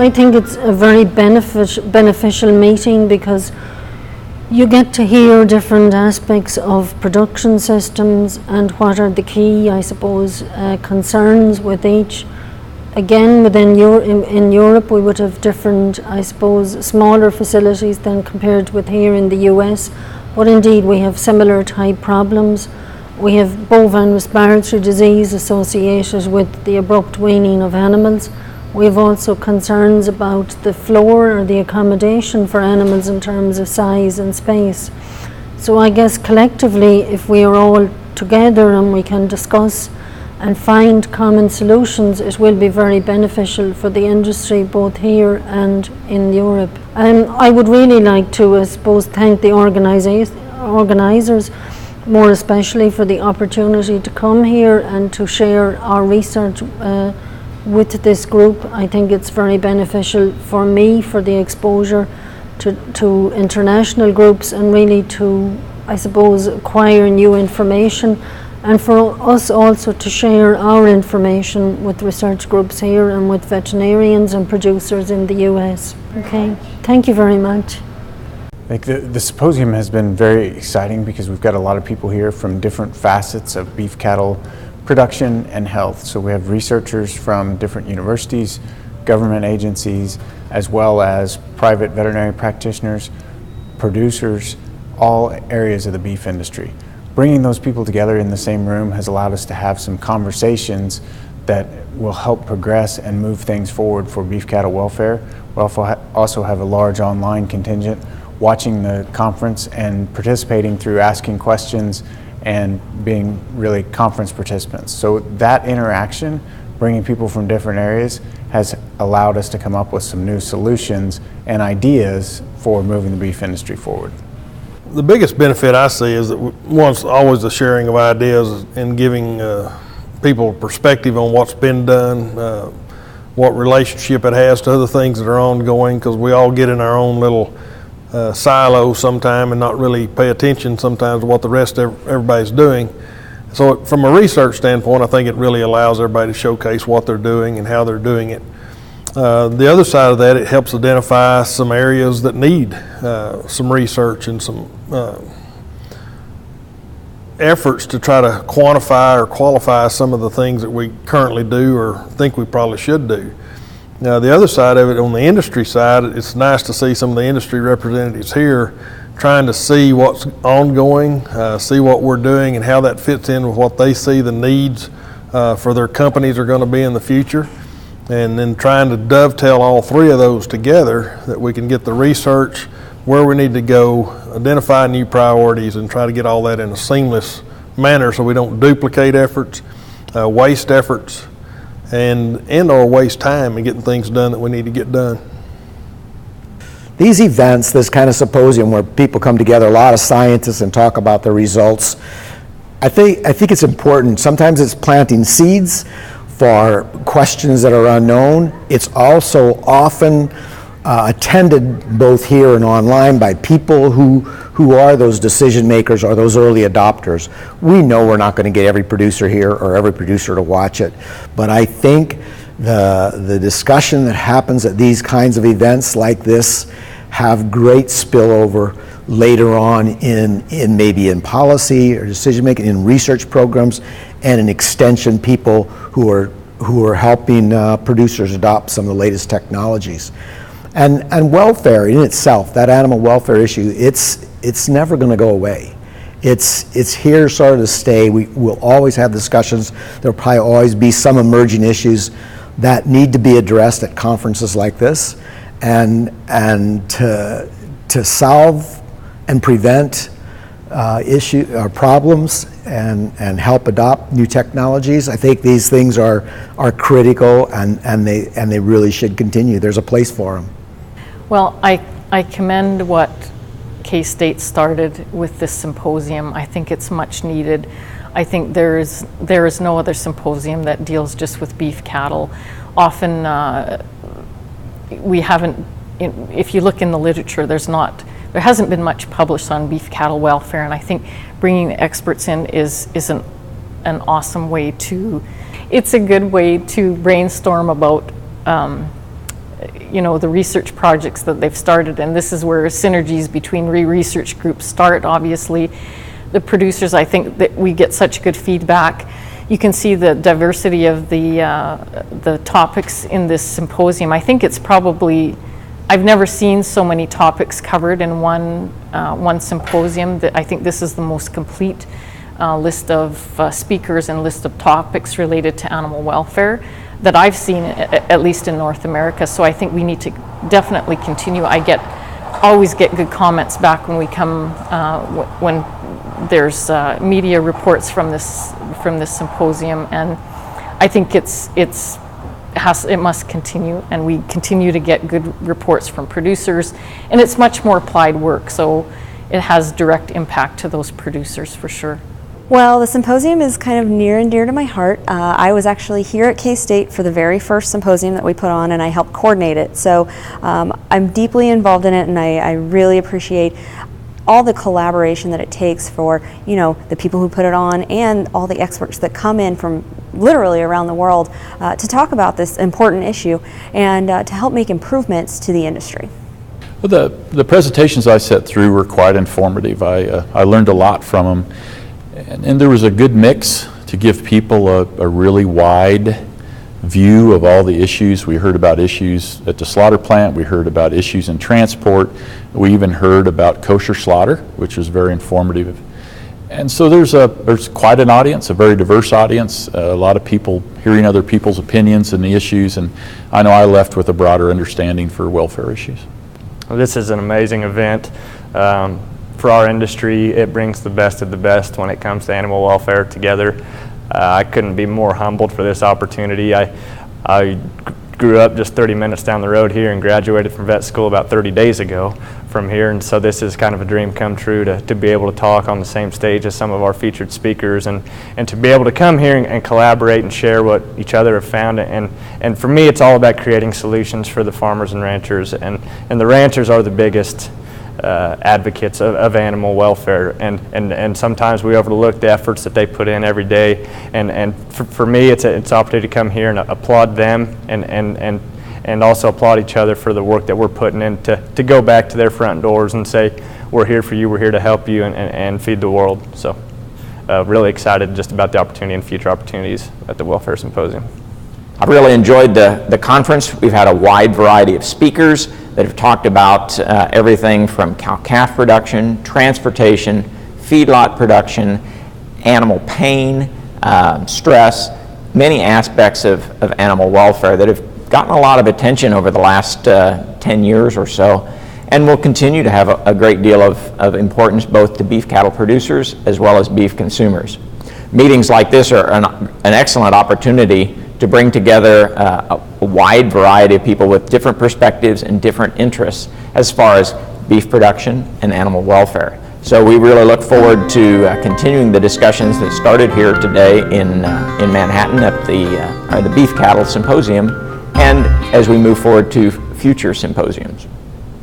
I think it's a very beneficial meeting because you get to hear different aspects of production systems and what are the key, I suppose, concerns with each. Again, in Europe we would have different, I suppose, smaller facilities than compared with here in the US, but indeed we have similar type problems. We have bovine respiratory disease associated with the abrupt weaning of animals. We have also concerns about the floor or the accommodation for animals in terms of size and space. So I guess collectively, if we are all together and we can discuss and find common solutions, it will be very beneficial for the industry both here and in Europe. I would really like to, I suppose, thank the organisers, more especially for the opportunity to come here and to share our research with this group. I think it's very beneficial for me, for the exposure to international groups, and really to, I suppose, acquire new information, and for us also to share our information with research groups here and with veterinarians and producers in the US. Okay, thank you very much. The symposium has been very exciting because we've got a lot of people here from different facets of beef cattle production and health. So we have researchers from different universities, government agencies, as well as private veterinary practitioners, producers, all areas of the beef industry. Bringing those people together in the same room has allowed us to have some conversations that will help progress and move things forward for beef cattle welfare. We also have a large online contingent watching the conference and participating through asking questions and being really conference participants. So that interaction, bringing people from different areas, has allowed us to come up with some new solutions and ideas for moving the beef industry forward. The biggest benefit I see is that one's always the sharing of ideas and giving people a perspective on what's been done, what relationship it has to other things that are ongoing, because we all get in our own little silo sometime and not really pay attention sometimes to what the rest of everybody's doing. So from a research standpoint, I think it really allows everybody to showcase what they're doing and how they're doing it. The other side of that, it helps identify some areas that need some research and some efforts to try to quantify or qualify some of the things that we currently do or think we probably should do. Now, the other side of it, on the industry side, it's nice to see some of the industry representatives here trying to see what's ongoing, see what we're doing and how that fits in with what they see the needs for their companies are going to be in the future. And then trying to dovetail all three of those together, that we can get the research where we need to go, identify new priorities, and try to get all that in a seamless manner so we don't duplicate efforts, waste efforts, and or waste time in getting things done that we need to get done. These events, this kind of symposium where people come together, a lot of scientists, and talk about the results, I think it's important. Sometimes it's planting seeds for questions that are unknown. It's also often attended both here and online by people who are those decision makers or those early adopters. We know we're not going to get every producer here or every producer to watch it, but I think the discussion that happens at these kinds of events like this have great spillover later on in maybe in policy or decision making, in research programs, and in extension people who are helping producers adopt some of the latest technologies. And welfare in itself, that animal welfare issue, it's never going to go away. It's here sort of to stay. We will always have discussions. There'll probably always be some emerging issues that need to be addressed at conferences like this, and to solve and prevent problems and help adopt new technologies. I think these things are critical, and they really should continue. There's a place for them. Well, I commend what K-State started with this symposium. I think it's much needed. I think there is no other symposium that deals just with beef cattle. Often we haven't, if you look in the literature, there hasn't been much published on beef cattle welfare, and I think bringing the experts in is an awesome way to, it's a good way to brainstorm about the research projects that they've started, and this is where synergies between research groups start, obviously. The producers, I think that we get such good feedback. You can see the diversity of the topics in this symposium. I think it's probably, I've never seen so many topics covered in one symposium. That I think this is the most complete list of speakers and list of topics related to animal welfare that I've seen, at least in North America. So I think we need to definitely continue. I always get good comments back when we come, when there's media reports from this symposium, and I think it must continue, and we continue to get good reports from producers, and it's much more applied work, so it has direct impact to those producers for sure. Well, the symposium is kind of near and dear to my heart. I was actually here at K-State for the very first symposium that we put on, and I helped coordinate it. So I'm deeply involved in it, and I really appreciate all the collaboration that it takes for, the people who put it on and all the experts that come in from literally around the world to talk about this important issue and to help make improvements to the industry. Well, the presentations I sat through were quite informative. I learned a lot from them. And there was a good mix to give people a really wide view of all the issues. We heard about issues at the slaughter plant, we heard about issues in transport, we even heard about kosher slaughter, which was very informative. And so there's quite an audience, a very diverse audience, a lot of people hearing other people's opinions and the issues, and I know I left with a broader understanding for welfare issues. Well, this is an amazing event. For our industry, it brings the best of the best when it comes to animal welfare together. I couldn't be more humbled for this opportunity. I grew up just 30 minutes down the road here and graduated from vet school about 30 days ago from here, and so this is kind of a dream come true to be able to talk on the same stage as some of our featured speakers and to be able to come here and collaborate and share what each other have found. And for me, it's all about creating solutions for the farmers and ranchers, and the ranchers are the biggest advocates of animal welfare, and sometimes we overlook the efforts that they put in every day, and for me it's an opportunity to come here and applaud them and also applaud each other for the work that we're putting in to go back to their front doors and say, we're here for you, we're here to help you and feed the world. So really excited just about the opportunity and future opportunities at the Welfare Symposium. I've really enjoyed the conference. We've had a wide variety of speakers that have talked about everything from cow-calf production, transportation, feedlot production, animal pain, stress, many aspects of animal welfare that have gotten a lot of attention over the last 10 years or so, and will continue to have a great deal of importance both to beef cattle producers as well as beef consumers. Meetings like this are an excellent opportunity to bring together a wide variety of people with different perspectives and different interests as far as beef production and animal welfare. So we really look forward to continuing the discussions that started here today in Manhattan at the Beef Cattle Symposium, and as we move forward to future symposiums.